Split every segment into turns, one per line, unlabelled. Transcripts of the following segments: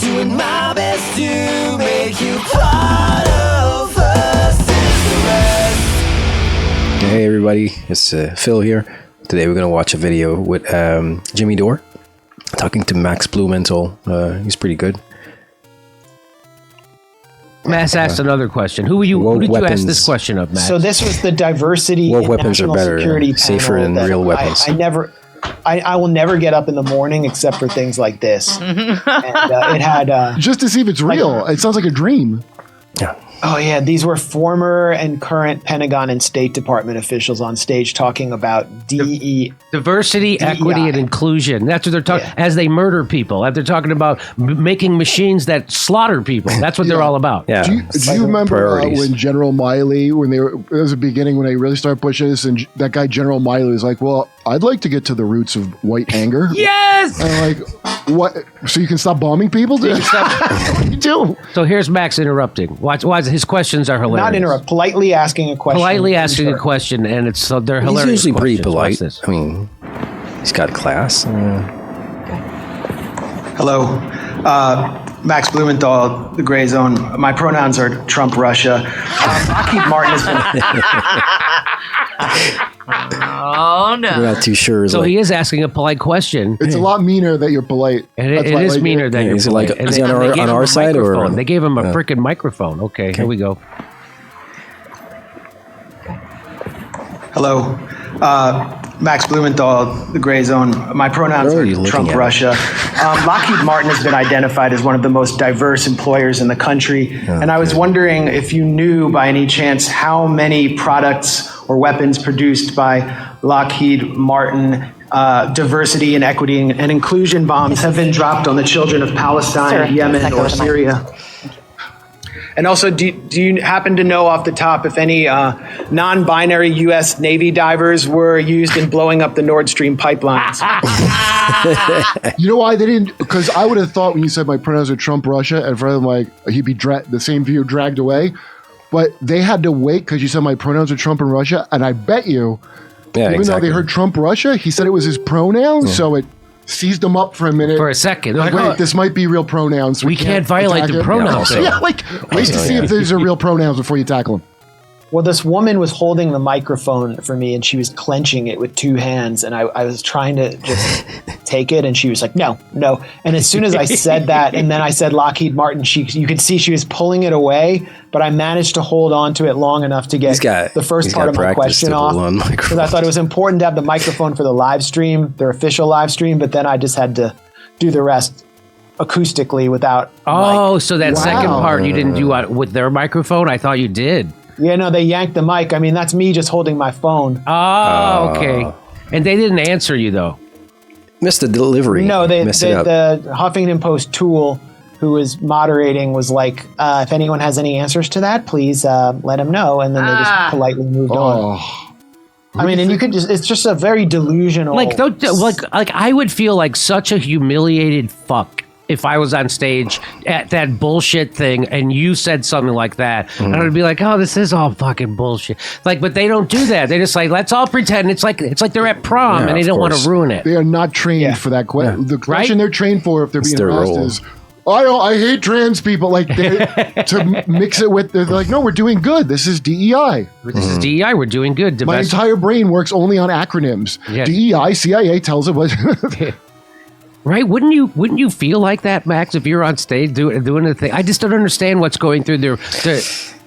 doing my best to make you part of us is the rest.
Hey everybody, it's Phil here. Today we're going to watch a video with Jimmy Dore talking to Max Blumenthal. He's pretty good.
Max asked another question. Who did you ask this question of, Max?
So this was the diversity
What
and
weapons are
national
better,
security
safer
panel
than
that
real weapons?
I will never get up in the morning except for things like this. And it had
just to see if it's real. It sounds like a dream.
Yeah.
oh yeah, these were former and current Pentagon and State Department officials on stage talking about
diversity, equity, and inclusion. That's what they're talking as they murder people. They're talking about making machines that slaughter people. That's what they're all about.
Yeah.
Do you remember when General Miley, when it was the beginning, when they really started pushing this, and that guy General Miley was like, "Well, I'd like to get to the roots of white anger."
Yes.
And I'm like, what? So you can stop bombing people? What do you do?
So here's Max interrupting. Watch his questions are hilarious.
Not interrupt, politely asking a question.
Politely asking a question, and they're hilarious.
He's usually pretty
questions.
polite. I mean, he's got class.
Hello, Max Blumenthal, the Gray Zone. My pronouns are Trump, Russia. Lockheed Martin has been.
Oh no!
We're not too sure.
So he is asking a polite question.
It's a lot meaner that you're polite.
And it is meaner than you're
Is it like
polite.
is he on our side or
they gave him a freaking microphone? Okay, here we go.
Hello, Max Blumenthal, the Gray Zone. My pronouns are Trump, Russia. Lockheed Martin has been identified as one of the most diverse employers in the country, and I was wondering if you knew by any chance how many products or weapons produced by Lockheed Martin, diversity and equity and inclusion bombs have been dropped on the children of Palestine, Yemen, or Syria. And also, do you happen to know off the top if any non-binary U.S. Navy divers were used in blowing up the Nord Stream pipelines?
You know why they didn't? Because I would have thought when you said my pronouns are Trump, Russia, and for them, like, he'd be the same view dragged away. But they had to wait because you said my pronouns are Trump and Russia, and I bet you, even though they heard Trump, Russia, he said it was his pronouns, so it seized them up for a minute.
For a second.
Like, wait, this might be real pronouns.
We can't violate the pronouns.
Yeah, like, wait to see if these are real pronouns before you tackle them.
Well, this woman was holding the microphone for me, and she was clenching it with two hands, and I was trying to just take it, and she was like, no. And as soon as I said that, and then I said Lockheed Martin, you could see she was pulling it away, but I managed to hold on to it long enough to get the first part of my question off. Because I thought it was important to have the microphone for the live stream, their official live stream, but then I just had to do the rest acoustically without
so that second part you didn't do with their microphone? I thought you did.
Yeah, no, they yanked the mic. I mean, that's me just holding my phone.
Oh, okay. And they didn't answer you, though.
Missed the delivery.
No, the Huffington Post tool who was moderating was like, if anyone has any answers to that, please let them know. And then they just politely moved on. I mean, and you could it's just a very delusional.
Like I would feel like such a humiliated fuck if I was on stage at that bullshit thing and you said something like that, and I'd be like, "Oh, this is all fucking bullshit." Like, but they don't do that. They just like, let's all pretend it's like they're at prom and they don't want to ruin it.
They are not trained for that question. The question they're trained for, if they're being asked, is, I hate trans people. Like, to mix it with, they're like, no, we're doing good. This is DEI.
This is DEI. We're doing good.
My entire brain works only on acronyms.
Yeah.
DEI, CIA tells it what.
Right? Wouldn't you feel like that, Max, if you're on stage doing the thing? I just don't understand what's going through their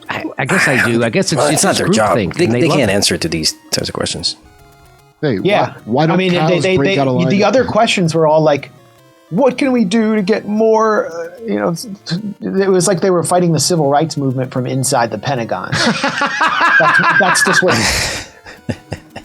I guess I do. I guess it's
not their
group
job.
Thing,
they can't answer to these types of questions.
Hey, why don't cows break out of line?
The other questions were all like, what can we do to get more, it was like they were fighting the civil rights movement from inside the Pentagon. that's just what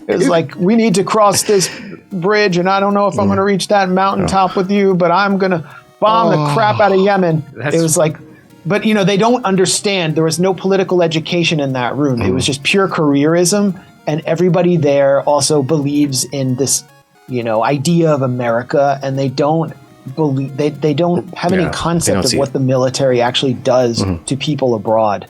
it was like. We need to cross this bridge, and I don't know if I'm going to reach that mountaintop with you, but I'm going to bomb the crap out of Yemen. It was like, but they don't understand. There was no political education in that room. It was just pure careerism, and everybody there also believes in this, idea of America, and they don't believe they don't have any concept of what the military actually does to people abroad.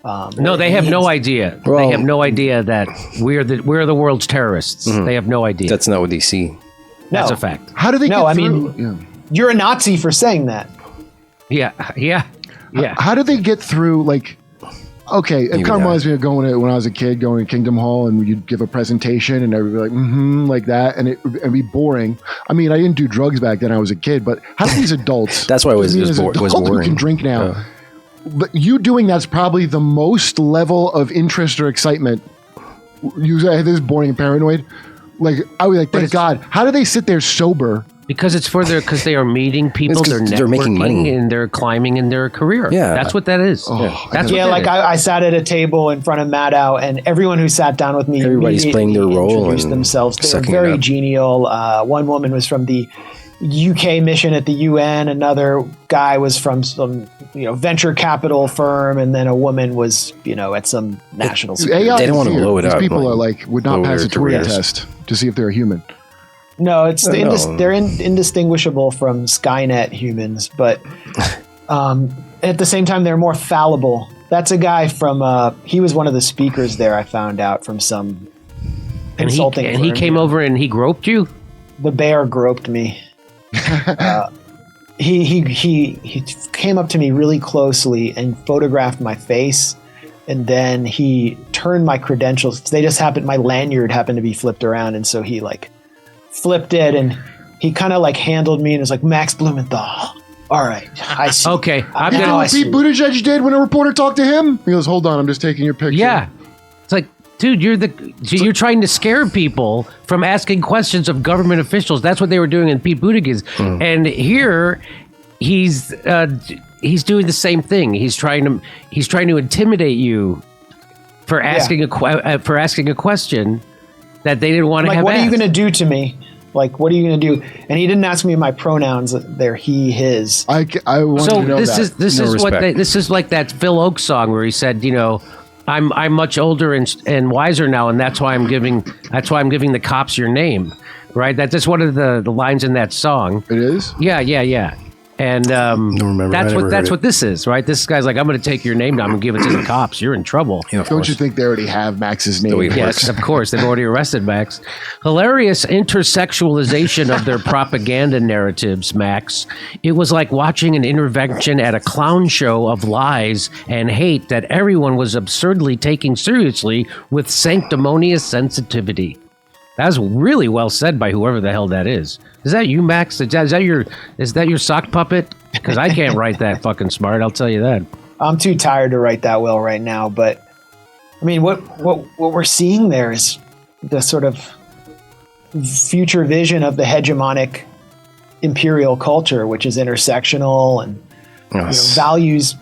No, they have no idea.
Well,
they have no idea that we're the world's terrorists. They have no idea.
That's not what they see.
That's a fact.
How do they?
No, I mean, you're a Nazi for saying that.
Yeah.
How did they get through? Like, okay, it kind of reminds me of going to when I was a kid, going to Kingdom Hall, and you'd give a presentation, and everybody be like, like that, and it'd be boring. I mean, I didn't do drugs back then; I was a kid. But how do these adults?
That's why it was
adults
boring.
who can drink now. But you doing that's probably the most level of interest or excitement. You say this is boring and paranoid. Like I was like, thank God. How do they sit there sober?
Because because they are meeting people,
they're making money,
and they're climbing in their career.
Yeah,
that's what that is. That's
yeah. Like I sat at a table in front of Maddow, and everyone who sat down with me,
everybody's playing their role,
introduced themselves. They were very genial. One woman was from the UK mission at the UN. Another guy was from some venture capital firm, and then a woman was at some national security.
They don't want to blow it up.
These people are like would not pass a Turing test to see if they're a human.
No, they're indistinguishable from Skynet humans, but at the same time they're more fallible. That's a guy from he was one of the speakers there. I found out from some consulting firm.
He came over and he groped you.
The bear groped me. He came up to me really closely and photographed my face, and then he turned my credentials. My lanyard happened to be flipped around, and so he flipped it, and he kind of handled me and was like, Max Blumenthal. All right, I see.
Okay,
I'm gonna. You know what Pete Buttigieg did when a reporter talked to him? He goes, "Hold on, I'm just taking your picture."
Yeah, it's like, dude, you're trying to scare people from asking questions of government officials. That's what they were doing in Pete Buttigieg, and here he's doing the same thing. He's trying to intimidate you for asking a question that they didn't want to have.
What
asked.
Are you going to do to me? What are you going to do? And he didn't ask me my pronouns. They're he, his.
I want to know
this
that.
This is like that Phil Oakes song where he said, I'm much older and wiser now, and that's why I'm giving the cops your name, right? That's just one of the lines in that song.
It is.
Yeah. And
don't remember.
That's what this is, right? This guy's like, I'm going to take your name now. I'm going to give it to the cops. You're in trouble.
Don't you think they already have Max's name?
Yes, of course. They've already arrested Max. Hilarious intersexualization of their propaganda narratives, Max. It was like watching an intervention at a clown show of lies and hate that everyone was absurdly taking seriously with sanctimonious sensitivity. That was really well said by whoever the hell that is. Is that you, Max? Is that your sock puppet? Because I can't write that fucking smart. I'll tell you that.
I'm too tired to write that well right now. But I mean, what we're seeing there is the sort of future vision of the hegemonic imperial culture, which is intersectional and values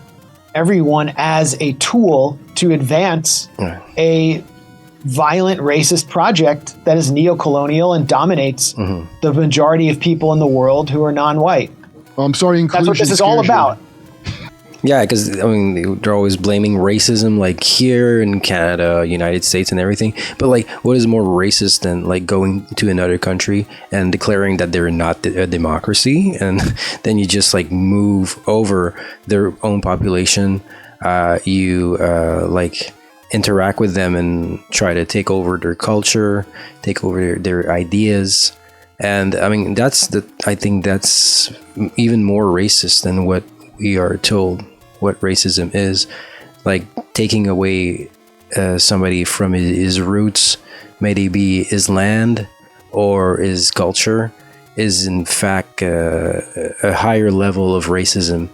everyone as a tool to advance a violent racist project that is neocolonial and dominates the majority of people in the world who are non-white.
I'm sorry,
that's what this is all about.
Yeah, because they're always blaming racism, here in Canada, United States, and everything. But what is more racist than going to another country and declaring that they're not a democracy, and then you just move over their own population, interact with them and try to take over their culture, take over their ideas. And I think that's even more racist than what we are told what racism is. Taking away somebody from his roots, may they be his land or his culture, is in fact a higher level of racism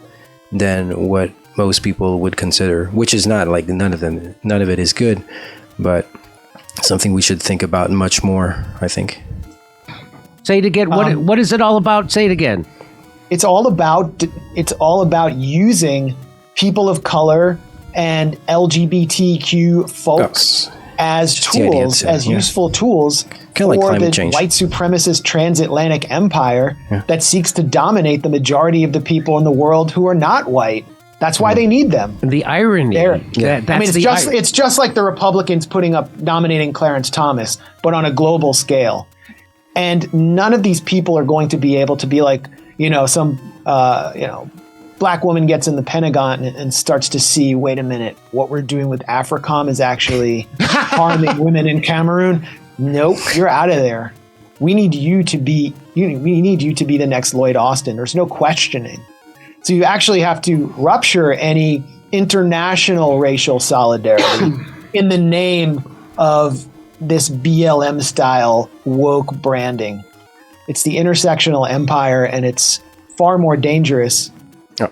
than what most people would consider, which is not none of it is good, but something we should think about much more, I think.
Say it again. What is it all about? Say it again.
It's all about using people of color and LGBTQ folks as tools, useful tools for the white supremacist transatlantic empire that seeks to dominate the majority of the people in the world who are not white. That's why they need them.
The irony.
It's just like the Republicans nominating Clarence Thomas, but on a global scale. And none of these people are going to be able to be some black woman gets in the Pentagon and starts to see, wait a minute, what we're doing with AFRICOM is actually harming women in Cameroon. Nope, you're out of there. We need you to be the next Lloyd Austin. There's no questioning. So you actually have to rupture any international racial solidarity in the name of this BLM style woke branding. It's the intersectional empire, and it's far more dangerous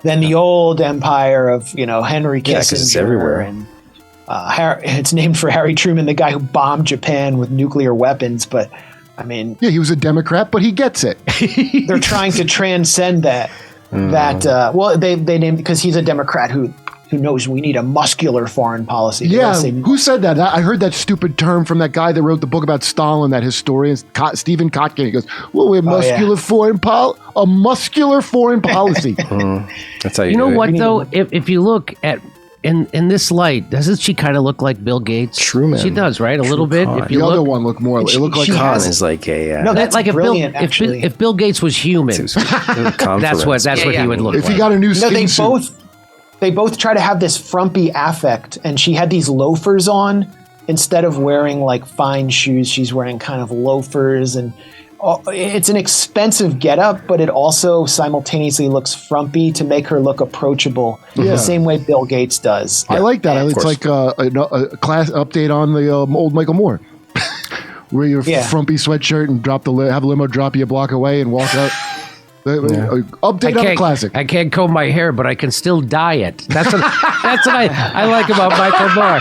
than the old empire of, Henry Kissinger.
Because it's everywhere.
And it's named for Harry Truman, the guy who bombed Japan with nuclear weapons. But I mean,
Yeah, he was a Democrat, but he gets it.
they're trying to transcend that. They named, because he's a Democrat who knows we need a muscular foreign policy. They
Yeah,
always say,
who said that? I heard that stupid term from that guy that wrote the book about Stalin, that historian, Stephen Kotkin. He goes, well, we're muscular a muscular foreign policy.
That's how you
You know
do it.
what though? If you look at in this light, doesn't she kind of look like Bill Gates?
Truman.
She does, right? A little bit.
Khan.
If you
The other
look,
one looked more, it looked like
she
Khan
has-
is like a...
No, that's
like
brilliant, actually.
if Bill Gates was human, that's what he would look
if
like.
he got a new
No,
skin suit.
they both try to have this frumpy affect, and she had these loafers on instead of wearing like fine shoes. She's wearing kind of loafers, and it's an expensive getup, but it also simultaneously looks frumpy to make her look approachable, the same way Bill Gates does.
I like that.
of
It's
course.
like a class update on the old Michael Moore. Wear your frumpy sweatshirt and have a limo drop you a block away and walk out. Update on a classic.
I can't comb my hair, but I can still dye it. That's what I like about Michael Moore.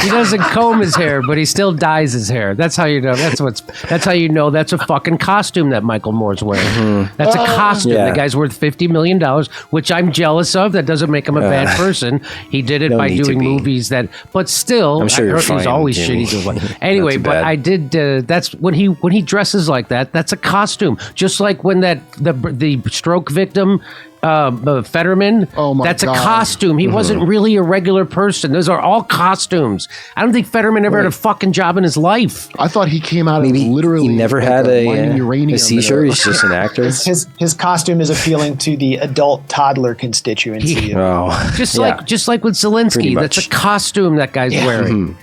He doesn't comb his hair, but he still dyes his hair. That's how you know. That's how you know that's a fucking costume that Michael Moore's wearing. That's a costume.
Yeah.
The guy's worth $50 million, which I'm jealous of. That doesn't make him a bad person. He did it
No
by
need to
doing
be.
movies but still,
I'm sure you're
he's
fine,
always
Jimmy.
shitty. Anyway,
Not too
but
bad.
I did. That's when he dresses like that. That's a costume. Just like when the stroke victim. Fetterman.
Oh my
That's
God.
a costume. He wasn't really a regular person. Those are all costumes. I don't think Fetterman ever had a fucking job in his life.
I thought he came out
Maybe
of literally.
he never
like
had
mining uranium
a seizure.
in
He's just an actor.
His costume is appealing to the adult toddler constituency.
Oh,
Just
yeah.
like with Zelensky.
Pretty
That's
much.
a costume that guy's wearing.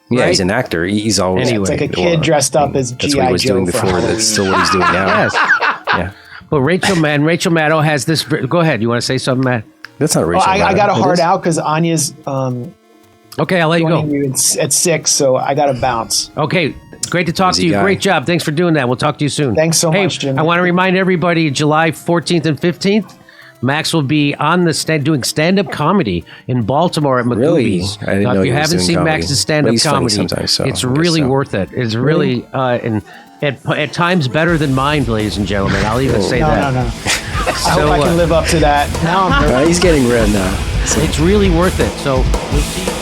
Yeah, he's
right?
an actor. He's always
Anyway.
It's like a kid dressed up as
That's what
G.I.
he was
Joe
doing
for
before.
Halloween.
That's still what he's doing now.
Yes.
Yeah,
But Rachel Maddow has this. Go ahead. You want to say something, Matt?
that's not
Oh,
Rachel.
I got a
Maddow.
hard
It is?
out because Anya's
Okay, I'll let you
joining
go.
you at 6, so I got to bounce.
Okay. Great to talk
Busy
to you.
guy.
Great job. Thanks for doing that. We'll talk to you soon.
Thanks so
Hey,
much, Jimmy.
I want to remind everybody July 14th and 15th, Max will be on the doing stand-up comedy in Baltimore at
Really?
McGoobies.
I didn't know
If
he
you
was
haven't
doing
seen
comedy.
Max's
Well,
stand-up
he's funny
comedy,
sometimes, so
it's
I guess
really
so.
worth it. It's really and at times better than mine, ladies and gentlemen. I'll even say
No,
that.
no. I hope I can live up to that. Now I'm nervous.
He's getting red now.
It's really worth it. So we'll see.